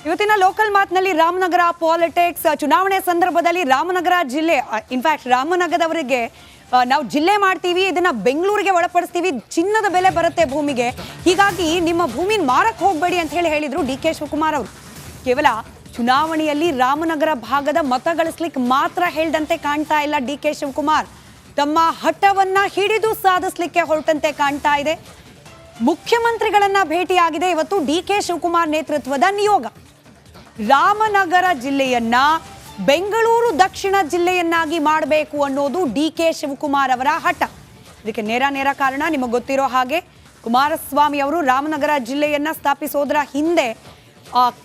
ಇವತ್ತಿನ local ಮಾತ್ನಲ್ಲಿ Ramanagara politics ಚುನಾವಣೆ ಸಂದರ್ಭದಲ್ಲಿ ರಾಮನಗರ ಜಿಲ್ಲೆ ಇನ್ಫ್ಯಾಕ್ಟ್ ರಾಮನಗರದವರಿಗೆ ನಾವು ಜಿಲ್ಲೆ ಮಾಡ್ತೀವಿ, ಇದನ್ನ ಬೆಂಗಳೂರಿಗೆ ಒಳಪಡಿಸ್ತೀವಿ, ಚಿನ್ನದ ಬೆಲೆ ಬರುತ್ತೆ ಭೂಮಿಗೆ, ಹೀಗಾಗಿ ನಿಮ್ಮ ಭೂಮಿನ ಮಾರಕ್ಕೆ ಹೋಗಬೇಡಿ ಅಂತ ಹೇಳಿದ್ರು ಡಿ ಕೆ ಶಿವಕುಮಾರ್ ಅವರು. ಕೇವಲ ಚುನಾವಣೆಯಲ್ಲಿ ರಾಮನಗರ ಭಾಗದ ಮತ ಗಳಿಸ್ಲಿಕ್ಕೆ ಮಾತ್ರ ಹೇಳ್ದಂತೆ ಕಾಣ್ತಾ ಇಲ್ಲ ಡಿ ಕೆ ಶಿವಕುಮಾರ್, ತಮ್ಮ ಹಠವನ್ನ ಹಿಡಿದು ಸಾಧಿಸಲಿಕ್ಕೆ ಹೊರಟಂತೆ ಕಾಣ್ತಾ ಇದೆ. ಮುಖ್ಯಮಂತ್ರಿಗಳನ್ನ ಭೇಟಿಯಾಗಿದೆ ಇವತ್ತು ಡಿ ಕೆ ಶಿವಕುಮಾರ್ ನೇತೃತ್ವದ ನಿಯೋಗ. ರಾಮನಗರ ಜಿಲ್ಲೆಯನ್ನ ಬೆಂಗಳೂರು ದಕ್ಷಿಣ ಜಿಲ್ಲೆಯನ್ನಾಗಿ ಮಾಡಬೇಕು ಅನ್ನೋದು ಡಿ ಕೆ ಶಿವಕುಮಾರ್ ಅವರ ಹಠ. ಇದಕ್ಕೆ ನೇರ ಕಾರಣ ನಿಮಗೆ ಗೊತ್ತಿರೋ ಹಾಗೆ, ಕುಮಾರಸ್ವಾಮಿ ಅವರು ರಾಮನಗರ ಜಿಲ್ಲೆಯನ್ನ ಸ್ಥಾಪಿಸೋದ್ರ ಹಿಂದೆ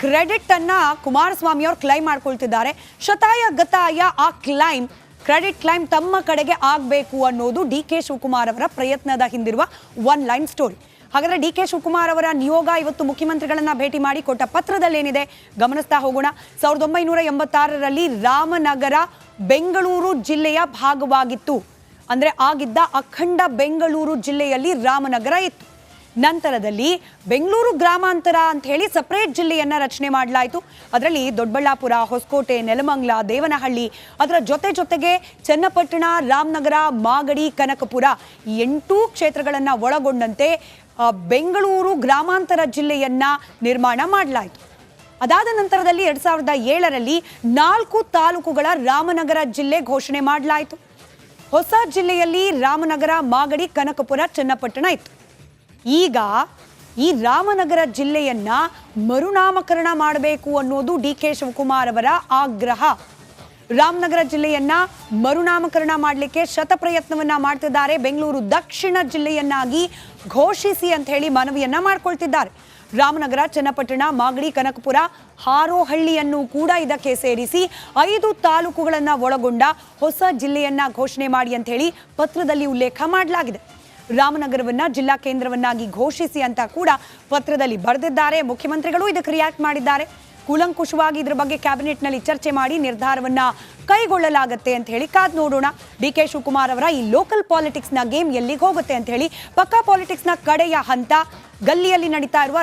ಕ್ರೆಡಿಟ್ ಅನ್ನ ಕುಮಾರಸ್ವಾಮಿ ಅವರು ಕ್ಲೈಮ್ ಮಾಡ್ಕೊಳ್ತಿದ್ದಾರೆ. ಶತಾಯ ಗತಾಯ ಆ ಕ್ರೆಡಿಟ್ ಕ್ಲೈಮ್ ತಮ್ಮ ಕಡೆಗೆ ಆಗಬೇಕು ಅನ್ನೋದು ಡಿ ಕೆ ಶಿವಕುಮಾರ್ ಅವರ ಪ್ರಯತ್ನದ ಹಿಂದಿರುವ ಒನ್ ಲೈನ್ ಸ್ಟೋರಿ. ಹಾಗಾದ್ರೆ ಡಿ ಕೆ ಶಿವಕುಮಾರ್ ಅವರ ನಿಯೋಗ ಇವತ್ತು ಮುಖ್ಯಮಂತ್ರಿಗಳನ್ನ ಭೇಟಿ ಮಾಡಿ ಕೊಟ್ಟ ಪತ್ರದಲ್ಲಿ ಏನಿದೆ ಗಮನಿಸ್ತಾ ಹೋಗೋಣ. 1986ರಲ್ಲಿ ರಾಮನಗರ ಬೆಂಗಳೂರು ಜಿಲ್ಲೆಯ ಭಾಗವಾಗಿತ್ತು. ಅಂದ್ರೆ ಆಗಿದ್ದ ಅಖಂಡ ಬೆಂಗಳೂರು ಜಿಲ್ಲೆಯಲ್ಲಿ ರಾಮನಗರ ಇತ್ತು. ನಂತರದಲ್ಲಿ ಬೆಂಗಳೂರು ಗ್ರಾಮಾಂತರ ಅಂತ ಹೇಳಿ ಸಪರೇಟ್ ಜಿಲ್ಲೆಯನ್ನ ರಚನೆ ಮಾಡಲಾಯಿತು. ಅದರಲ್ಲಿ ದೊಡ್ಡಬಳ್ಳಾಪುರ, ಹೊಸಕೋಟೆ, ನೆಲಮಂಗಲ, ದೇವನಹಳ್ಳಿ, ಅದರ ಜೊತೆಗೆ ಚನ್ನಪಟ್ಟಣ, ರಾಮನಗರ, ಮಾಗಡಿ, ಕನಕಪುರ 8 ಕ್ಷೇತ್ರಗಳನ್ನ ಒಳಗೊಂಡಂತೆ ಬೆಂಗಳೂರು ಗ್ರಾಮಾಂತರ ಜಿಲ್ಲೆಯನ್ನ ನಿರ್ಮಾಣ ಮಾಡಲಾಯಿತು. ಅದಾದ ನಂತರದಲ್ಲಿ 2007ರಲ್ಲಿ 4 ತಾಲೂಕುಗಳ ರಾಮನಗರ ಜಿಲ್ಲೆ ಘೋಷಣೆ ಮಾಡಲಾಯಿತು. ಹೊಸ ಜಿಲ್ಲೆಯಲ್ಲಿ ರಾಮನಗರ, ಮಾಗಡಿ, ಕನಕಪುರ, ಚನ್ನಪಟ್ಟಣ ಇತ್ತು. ಈಗ ಈ ರಾಮನಗರ ಜಿಲ್ಲೆಯನ್ನ ಮರುನಾಮಕರಣ ಮಾಡಬೇಕು ಅನ್ನೋದು ಡಿ ಕೆ ಶಿವಕುಮಾರ್ ಅವರ ಆಗ್ರಹ. ರಾಮನಗರ ಜಿಲ್ಲೆಯನ್ನ ಮರುನಾಮಕರಣ ಮಾಡಲಿಕ್ಕೆ ಶತಪ್ರಯತ್ನವನ್ನ ಮಾಡ್ತಿದ್ದಾರೆ. ಬೆಂಗಳೂರು ದಕ್ಷಿಣ ಜಿಲ್ಲೆಯನ್ನಾಗಿ ಘೋಷಿಸಿ ಅಂತ ಹೇಳಿ ಮನವಿಯನ್ನ ಮಾಡ್ಕೊಳ್ತಿದ್ದಾರೆ. ರಾಮನಗರ, ಚನ್ನಪಟ್ಟಣ, ಮಾಗಡಿ, ಕನಕಪುರ, ಹಾರೋಹಳ್ಳಿಯನ್ನು ಕೂಡ ಇದಕ್ಕೆ ಸೇರಿಸಿ 5 ತಾಲೂಕುಗಳನ್ನ ಒಳಗೊಂಡ ಹೊಸ ಜಿಲ್ಲೆಯನ್ನ ಘೋಷಣೆ ಮಾಡಿ ಅಂತ ಹೇಳಿ ಪತ್ರದಲ್ಲಿ ಉಲ್ಲೇಖ ಮಾಡಲಾಗಿದೆ. ರಾಮನಗರವನ್ನ ಜಿಲ್ಲಾ ಕೇಂದ್ರವನ್ನಾಗಿ ಘೋಷಿಸಿ ಅಂತ ಕೂಡ ಪತ್ರದಲ್ಲಿ ಬರೆದಿದ್ದಾರೆ. ಮುಖ್ಯಮಂತ್ರಿಗಳು ಇದಕ್ಕೆ ರಿಯಾಕ್ಟ್ ಮಾಡಿದ್ದಾರೆ. ಕೂಲಂಕುಷವಾಗಿ ಇದ್ರ ಬಗ್ಗೆ ಕ್ಯಾಬಿನೆಟ್ನಲ್ಲಿ ಚರ್ಚೆ ಮಾಡಿ ನಿರ್ಧಾರವನ್ನ ಕೈಗೊಳ್ಳಲಾಗುತ್ತೆ ಅಂತ ಹೇಳಿ ಕಾದ್ ನೋಡೋಣ. ಡಿ ಕೆ ಶಿವಕುಮಾರ್ ಅವರ ಈ ಲೋಕಲ್ ಪಾಲಿಟಿಕ್ಸ್ನ ಗೇಮ್ ಎಲ್ಲಿಗೆ ಹೋಗುತ್ತೆ ಅಂತ ಹೇಳಿ. ಪಕ್ಕಾ ಪಾಲಿಟಿಕ್ಸ್ನ ಕಡೆಯ ಹಂತ ಗಲ್ಲಿಯಲ್ಲಿ ನಡೀತಾ ಇರುವ